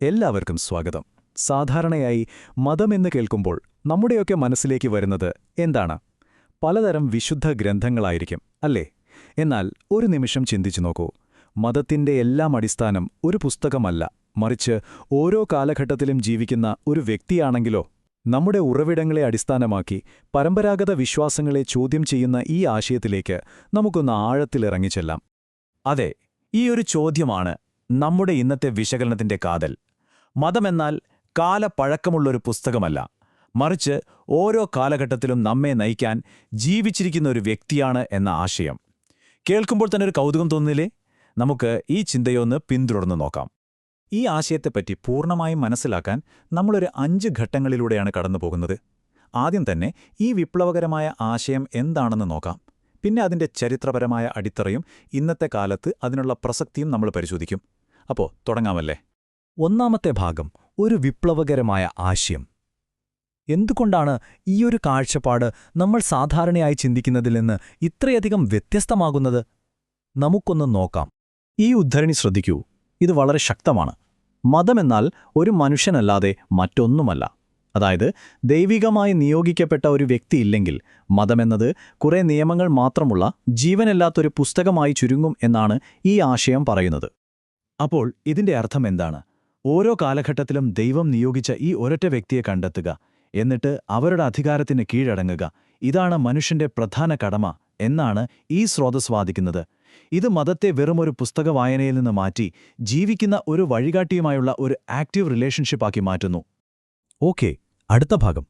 എല്ലാവർക്കും സ്വാഗതം. സാധാരണയായി മതമെന്ന് കേൾക്കുമ്പോൾ നമ്മുടെയൊക്കെ മനസ്സിലേക്ക് വരുന്നത് എന്താണ്? പലതരം വിശുദ്ധ ഗ്രന്ഥങ്ങളായിരിക്കും, അല്ലേ? എന്നാൽ ഒരു നിമിഷം ചിന്തിച്ചു നോക്കൂ. മതത്തിന്റെ എല്ലാം അടിസ്ഥാനം ഒരു പുസ്തകമല്ല, മറിച്ച് ഓരോ കാലഘട്ടത്തിലും ജീവിക്കുന്ന ഒരു വ്യക്തിയാണെങ്കിലോ? നമ്മുടെ ഉറവിടങ്ങളെ അടിസ്ഥാനമാക്കി പരമ്പരാഗത വിശ്വാസങ്ങളെ ചോദ്യം ചെയ്യുന്ന ഈ ആശയത്തിലേക്ക് നമുക്കൊന്ന് ആഴത്തിലിറങ്ങിച്ചെല്ലാം. അതെ, ഈ ഒരു ചോദ്യമാണ് നമ്മുടെ ഇന്നത്തെ വിശകലനത്തിന്റെ കാതൽ. മതമെന്നാൽ കാലപ്പഴക്കമുള്ളൊരു പുസ്തകമല്ല, മറിച്ച് ഓരോ കാലഘട്ടത്തിലും നമ്മെ നയിക്കാൻ ജീവിച്ചിരിക്കുന്ന ഒരു വ്യക്തിയാണ് എന്ന ആശയം. കേൾക്കുമ്പോൾ തന്നെ ഒരു കൗതുകം തോന്നുന്നില്ലേ? നമുക്ക് ഈ ചിന്തയൊന്ന് പിന്തുടർന്ന് നോക്കാം. ഈ ആശയത്തെപ്പറ്റി പൂർണ്ണമായും മനസ്സിലാക്കാൻ നമ്മളൊരു 5 ഘട്ടങ്ങളിലൂടെയാണ് കടന്നുപോകുന്നത്. ആദ്യം തന്നെ ഈ വിപ്ലവകരമായ ആശയം എന്താണെന്ന് നോക്കാം. പിന്നെ അതിന്റെ ചരിത്രപരമായ അടിത്തറയും ഇന്നത്തെ കാലത്ത് അതിനുള്ള പ്രസക്തിയും നമ്മൾ പരിശോധിക്കും. അപ്പോൾ തുടങ്ങാമല്ലേ? ഒന്നാമത്തെ ഭാഗം, ഒരു വിപ്ലവകരമായ ആശയം. എന്തുകൊണ്ടാണ് ഈയൊരു കാഴ്ചപ്പാട് നമ്മൾ സാധാരണയായി ചിന്തിക്കുന്നതിൽ നിന്ന് ഇത്രയധികം വ്യത്യസ്തമാകുന്നത്? നമുക്കൊന്ന് നോക്കാം. ഈ ഉദ്ധരണി ശ്രദ്ധിക്കൂ, ഇത് വളരെ ശക്തമാണ്. മതമെന്നാൽ ഒരു മനുഷ്യനല്ലാതെ മറ്റൊന്നുമല്ല. അതായത് ദൈവികമായി നിയോഗിക്കപ്പെട്ട ഒരു വ്യക്തിയില്ലെങ്കിൽ മതമെന്നത് കുറേ നിയമങ്ങൾ മാത്രമുള്ള ജീവനില്ലാത്തൊരു പുസ്തകമായി ചുരുങ്ങും എന്നാണ് ഈ ആശയം പറയുന്നത്. അപ്പോൾ ഇതിന്റെ അർത്ഥം എന്താണ്? ഓരോ കാലഘട്ടത്തിലും ദൈവം നിയോഗിച്ച ഈ ഒരൊറ്റ വ്യക്തിയെ കണ്ടെത്തുക, എന്നിട്ട് അവരുടെ അധികാരത്തിന് കീഴടങ്ങുക, ഇതാണ് മനുഷ്യന്റെ പ്രധാന കടമ എന്നാണ് ഈ സ്രോതസ് വാദിക്കുന്നത്. ഇത് മതത്തെ വെറുമൊരു പുസ്തക വായനയിൽ നിന്ന് മാറ്റി ജീവിക്കുന്ന ഒരു വഴികാട്ടിയുമായുള്ള ഒരു ആക്റ്റീവ് റിലേഷൻഷിപ്പാക്കി മാറ്റുന്നു. ഓക്കെ, അടുത്ത ഭാഗം.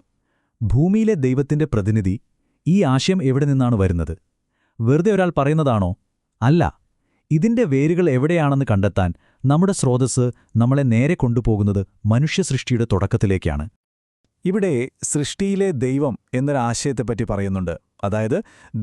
ഭൂമിയിലെ ദൈവത്തിന്റെ പ്രതിനിധി. ഈ ആശയം എവിടെ നിന്നാണ് വരുന്നത്? വെറുതെ ഒരാൾ പറയുന്നതാണോ? അല്ല. ഇതിന്റെ വേരുകൾ എവിടെയാണെന്ന് കണ്ടെത്താൻ നമ്മുടെ സ്രോതസ് നമ്മളെ നേരെ കൊണ്ടുപോകുന്നത് മനുഷ്യസൃഷ്ടിയുടെ തുടക്കത്തിലേക്കാണ്. ഇവിടെ സൃഷ്ടിയിലെ ദൈവം എന്നൊരാശയത്തെപ്പറ്റി പറയുന്നുണ്ട്. അതായത്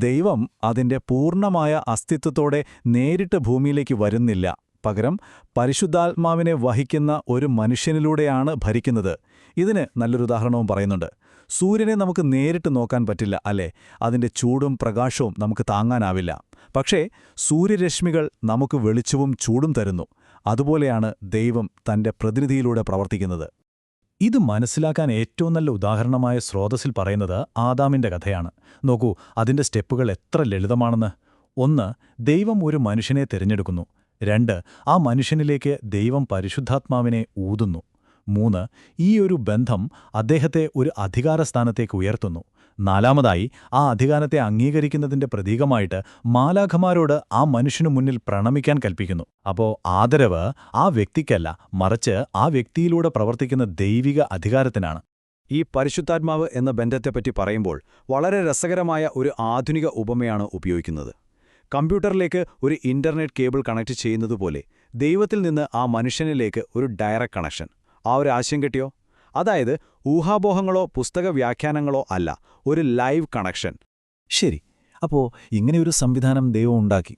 ദൈവം അതിന്റെ പൂർണ്ണമായ അസ്തിത്വത്തോടെ നേരിട്ട് ഭൂമിയിലേക്ക് വരുന്നില്ല, പകരം പരിശുദ്ധാത്മാവിനെ വഹിക്കുന്ന ഒരു മനുഷ്യനിലൂടെയാണ് ഭരിക്കുന്നത്. ഇതിന് നല്ലൊരു ഉദാഹരണവും പറയുന്നുണ്ട്. സൂര്യനെ നമുക്ക് നേരിട്ട് നോക്കാൻ പറ്റില്ല, അല്ലേ? അതിന്റെ ചൂടും പ്രകാശവും നമുക്ക് താങ്ങാനാവില്ല. പക്ഷേ സൂര്യരശ്മികൾ നമുക്ക് വെളിച്ചവും ചൂടും തരുന്നു. അതുപോലെയാണ് ദൈവം തന്റെ പ്രതിനിധിയിലൂടെ പ്രവർത്തിക്കുന്നത്. ഇത് മനസ്സിലാക്കാൻ ഏറ്റവും നല്ല ഉദാഹരണമായ സ്രോതസ്സിൽ പറയുന്നത് ആദാമിന്റെ കഥയാണ്. നോക്കൂ, അതിന്റെ സ്റ്റെപ്പുകൾ എത്ര ലളിതമാണെന്ന്. 1. ദൈവം ഒരു മനുഷ്യനെ തിരഞ്ഞെടുക്കുന്നു. 2. ആ മനുഷ്യനിലേക്ക് ദൈവം പരിശുദ്ധാത്മാവിനെ ഊതുന്നു. 3. ഈ ഒരു ബന്ധം അദ്ദേഹത്തെ ഒരു അധികാരസ്ഥാനത്തേക്ക് ഉയർത്തുന്നു. 4. ആ അധികാരത്തെ അംഗീകരിക്കുന്നതിന്റെ പ്രതീകമായിട്ട് മാലാഖമാരോട് ആ മനുഷ്യനു മുന്നിൽ പ്രണമിക്കാൻ കൽപ്പിക്കുന്നു. അപ്പോ ആദരവ് ആ വ്യക്തിക്കല്ല, മറിച്ച് ആ വ്യക്തിയിലൂടെ പ്രവർത്തിക്കുന്ന ദൈവിക അധികാരത്തിനാണ്. ഈ പരിശുദ്ധാത്മാവ് എന്ന ബന്ധത്തെപ്പറ്റി പറയുമ്പോൾ വളരെ രസകരമായ ഒരു ആധുനിക ഉപമയാണ് ഉപയോഗിക്കുന്നത്. കമ്പ്യൂട്ടറിലേക്ക് ഒരു ഇന്റർനെറ്റ് കേബിൾ കണക്ട് ചെയ്യുന്നതുപോലെ ദൈവത്തിൽ നിന്ന് ആ മനുഷ്യനിലേക്ക് ഒരു ഡയറക്റ്റ് കണക്ഷൻ. ആ ഒരു ആശയം കിട്ടിയോ? അതായത് ഊഹാപോഹങ്ങളോ പുസ്തക വ്യാഖ്യാനങ്ങളോ അല്ല, ഒരു ലൈവ് കണക്ഷൻ. ശരി, അപ്പോ ഇങ്ങനെയൊരു സംവിധാനം ദൈവം ഉണ്ടാക്കി.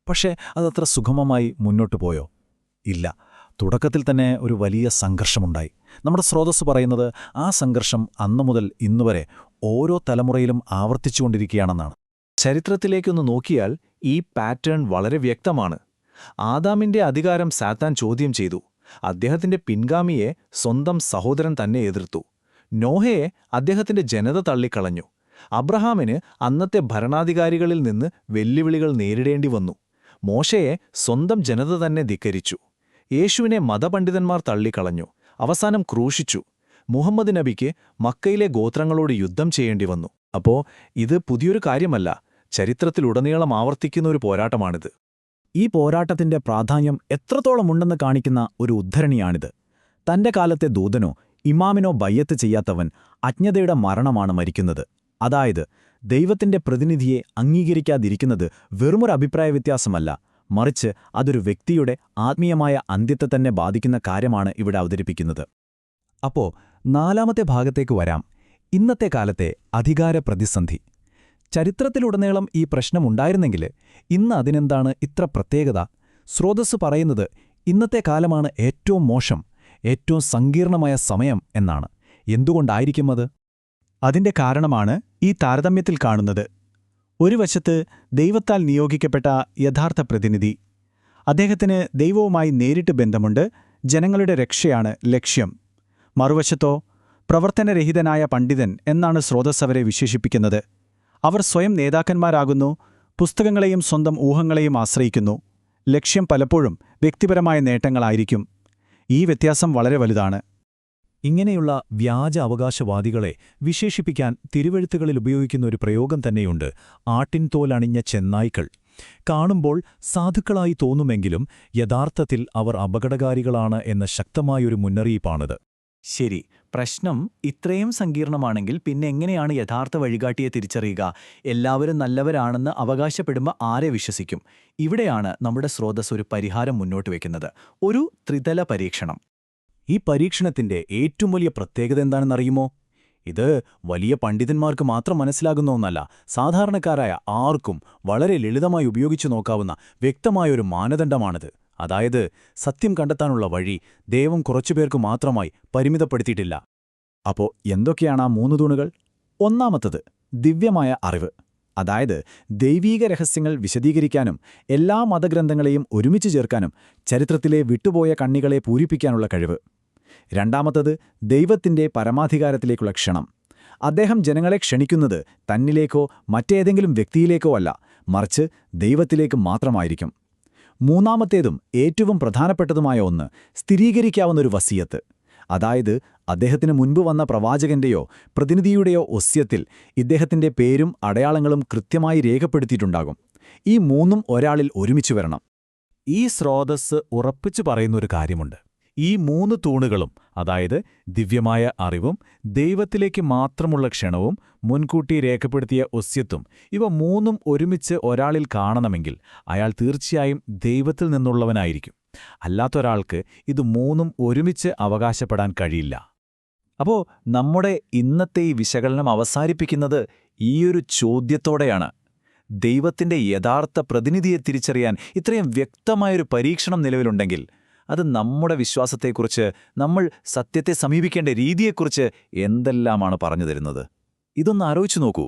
പക്ഷേ അതത്ര സുഗമമായി മുന്നോട്ടു പോയോ? ഇല്ല. തുടക്കത്തിൽ തന്നെ ഒരു വലിയ സംഘർഷമുണ്ടായി. നമ്മുടെ സ്രോതസ് പറയുന്നത് ആ സംഘർഷം അന്നു മുതൽ ഇന്നുവരെ ഓരോ തലമുറയിലും ആവർത്തിച്ചുകൊണ്ടിരിക്കുകയാണെന്നാണ്. ചരിത്രത്തിലേക്കൊന്ന് നോക്കിയാൽ ഈ പാറ്റേൺ വളരെ വ്യക്തമാണ്. ആദാമിന്റെ അധികാരം സാത്താൻ ചോദ്യം ചെയ്തു. അദ്ദേഹത്തിന്റെ പിൻഗാമിയെ സ്വന്തം സഹോദരൻ തന്നെ എതിർത്തു. നോഹയെ അദ്ദേഹത്തിന്റെ ജനത തള്ളിക്കളഞ്ഞു. അബ്രഹാമിന് അന്നത്തെ ഭരണാധികാരികളിൽ നിന്ന് വെല്ലുവിളികൾ നേരിടേണ്ടി വന്നു. മോശയെ സ്വന്തം ജനത തന്നെ ധിക്കരിച്ചു. യേശുവിനെ മതപണ്ഡിതന്മാർ തള്ളിക്കളഞ്ഞു, അവസാനം ക്രൂശിച്ചു. മുഹമ്മദ് നബിക്ക് മക്കയിലെ ഗോത്രങ്ങളോട് യുദ്ധം ചെയ്യേണ്ടി വന്നു. അപ്പോ ഇത് പുതിയൊരു കാര്യമല്ല, ചരിത്രത്തിലുടനീളം ആവർത്തിക്കുന്ന ഒരു പോരാട്ടമാണിത്. ഈ പോരാട്ടത്തിന്റെ പ്രാധാന്യം എത്രത്തോളമുണ്ടെന്ന് കാണിക്കുന്ന ഒരു ഉദ്ധരണിയാണിത്. തന്റെ കാലത്തെ ദൂതനോ ഇമാമിനോ ബയ്യത്ത് ചെയ്യാത്തവൻ അജ്ഞതയുടെ മരണമാണ് മരിക്കുന്നത്. അതായത് ദൈവത്തിന്റെ പ്രതിനിധിയെ അംഗീകരിക്കാതിരിക്കുന്നത് വെറുമൊരു അഭിപ്രായ വ്യത്യാസമല്ല, മറിച്ച് അതൊരു വ്യക്തിയുടെ ആത്മീയമായ അന്ത്യത്തെ തന്നെ ബാധിക്കുന്ന കാര്യമാണ് ഇവിടെ അവതരിപ്പിക്കുന്നത്. അപ്പോ 4ാമത്തെ ഭാഗത്തേക്ക് വരാം. ഇന്നത്തെ കാലത്തെ അധികാര പ്രതിസന്ധി. ചരിത്രത്തിലുടനീളം ഈ പ്രശ്നമുണ്ടായിരുന്നെങ്കിൽ ഇന്ന് അതിനെന്താണ് ഇത്ര പ്രത്യേകത? സ്രോതസ് പറയുന്നത് ഇന്നത്തെ കാലമാണ് ഏറ്റവും മോശം, ഏറ്റവും സങ്കീർണമായ സമയം എന്നാണ്. എന്തുകൊണ്ടായിരിക്കും അത്? അതിന്റെ കാരണമാണ് ഈ താരതമ്യത്തിൽ കാണുന്നത്. ഒരു വശത്ത് ദൈവത്താൽ നിയോഗിക്കപ്പെട്ട യഥാർത്ഥ പ്രതിനിധി. അദ്ദേഹത്തിന് ദൈവവുമായി നേരിട്ട് ബന്ധമുണ്ട്, ജനങ്ങളുടെ രക്ഷയാണ് ലക്ഷ്യം. മറുവശത്തോ പ്രവർത്തനരഹിതനായ പണ്ഡിതൻ എന്നാണ് സ്രോതസ് അവരെ വിശേഷിപ്പിക്കുന്നത്. അവർ സ്വയം നേതാക്കന്മാരാകുന്നു, പുസ്തകങ്ങളെയും സ്വന്തം ഊഹങ്ങളെയും ആശ്രയിക്കുന്നു. ലക്ഷ്യം പലപ്പോഴും വ്യക്തിപരമായ നേട്ടങ്ങളായിരിക്കും. ഈ വ്യത്യാസം വളരെ വലുതാണ്. ഇങ്ങനെയുള്ള വ്യാജ അവകാശവാദികളെ വിശേഷിപ്പിക്കാൻ തിരുവെഴുത്തുകളിൽ ഉപയോഗിക്കുന്ന ഒരു പ്രയോഗം തന്നെയുണ്ട്: ആട്ടിൻതോലണിഞ്ഞ ചെന്നായ്ക്കൾ. കാണുമ്പോൾ സാധുക്കളായി തോന്നുമെങ്കിലും യഥാർത്ഥത്തിൽ അവർ അപകടകാരികളാണ് എന്ന ശക്തമായൊരു മുന്നറിയിപ്പാണിത്. ശരി, പ്രശ്നം ഇത്രയും സങ്കീർണമാണെങ്കിൽ പിന്നെ എങ്ങനെയാണ് യഥാർത്ഥ വഴികാട്ടിയെ തിരിച്ചറിയുക? എല്ലാവരും നല്ലവരാണെന്ന് അവകാശപ്പെടുമ്പോൾ ആരെ വിശ്വസിക്കും? ഇവിടെയാണ് നമ്മുടെ സ്രോതസ് ഒരു പരിഹാരം മുന്നോട്ട് വയ്ക്കുന്നത്: ഒരു ത്രിതല പരീക്ഷണം. ഈ പരീക്ഷണത്തിന്റെ ഏറ്റവും വലിയ പ്രത്യേകത എന്താണെന്നറിയുമോ? ഇത് വലിയ പണ്ഡിതന്മാർക്ക് മാത്രം മനസ്സിലാകുന്ന ഒന്നല്ല. സാധാരണക്കാരായ ആർക്കും വളരെ ലളിതമായി ഉപയോഗിച്ചു നോക്കാവുന്ന വ്യക്തമായൊരു മാനദണ്ഡമാണിത്. അതായത്, സത്യം കണ്ടെത്താനുള്ള വഴി ദൈവം കുറച്ചുപേർക്ക് മാത്രമായി പരിമിതപ്പെടുത്തിയിട്ടില്ല. അപ്പോൾ എന്തൊക്കെയാണ് ആ 3 തൂണുകൾ? ഒന്നാമത്തത് ദിവ്യമായ അറിവ്, അതായത് ദൈവീക രഹസ്യങ്ങൾ വിശദീകരിക്കാനും എല്ലാ മതഗ്രന്ഥങ്ങളെയും ഒരുമിച്ച് ചേർക്കാനും ചരിത്രത്തിലെ വിട്ടുപോയ കണ്ണികളെ പൂരിപ്പിക്കാനുള്ള കഴിവ്. രണ്ടാമത്തത് ദൈവത്തിന്റെ പരമാധികാരത്തിലേക്കുള്ള ക്ഷണം. അദ്ദേഹം ജനങ്ങളെ ക്ഷണിക്കുന്നത് തന്നിലേക്കോ മറ്റേതെങ്കിലും വ്യക്തിയിലേക്കോ അല്ല, മറിച്ച് ദൈവത്തിലേക്ക് മാത്രമായിരിക്കും. മൂന്നാമത്തേതും ഏറ്റവും പ്രധാനപ്പെട്ടതുമായ ഒന്ന് സ്ഥിരീകരിക്കാവുന്നൊരു വസിയത്ത്. അതായത്, അദ്ദേഹത്തിന് മുൻപ് വന്ന പ്രവാചകന്റെയോ പ്രതിനിധിയുടെയോ ഒസ്യത്തിൽ ഇദ്ദേഹത്തിന്റെ പേരും അടയാളങ്ങളും കൃത്യമായി രേഖപ്പെടുത്തിയിട്ടുണ്ടാകും. ഈ 3ഉം ഒരാളിൽ ഒരുമിച്ച് വരണം. ഈ സ്രോതസ് ഉറപ്പിച്ചു പറയുന്നൊരു കാര്യമുണ്ട്: ഈ 3 തൂണുകളും, അതായത് ദിവ്യമായ അറിവും ദൈവത്തിലേക്ക് മാത്രമുള്ള ക്ഷണവും മുൻകൂട്ടി രേഖപ്പെടുത്തിയ ഒസ്യത്തും, ഇവ 3ഉം ഒരുമിച്ച് ഒരാളിൽ കാണണമെങ്കിൽ അയാൾ തീർച്ചയായും ദൈവത്തിൽ നിന്നുള്ളവനായിരിക്കും. അല്ലാത്തൊരാൾക്ക് ഇത് 3ഉം ഒരുമിച്ച് അവകാശപ്പെടാൻ കഴിയില്ല. അപ്പോൾ നമ്മുടെ ഇന്നത്തെ ഈ വിശകലനം അവസാനിപ്പിക്കുന്നത് ഈയൊരു ചോദ്യത്തോടെയാണ്: ദൈവത്തിന്റെ യഥാർത്ഥ പ്രതിനിധിയെ തിരിച്ചറിയാൻ ഇത്രയും വ്യക്തമായൊരു പരീക്ഷണം നിലവിലുണ്ടെങ്കിൽ അത് നമ്മുടെ വിശ്വാസത്തെക്കുറിച്ച്, നമ്മൾ സത്യത്തെ സമീപിക്കേണ്ട രീതിയെക്കുറിച്ച് എന്തെല്ലാമാണ് പറഞ്ഞു തരുന്നത്? ഇതൊന്ന് ആലോചിച്ചു നോക്കൂ.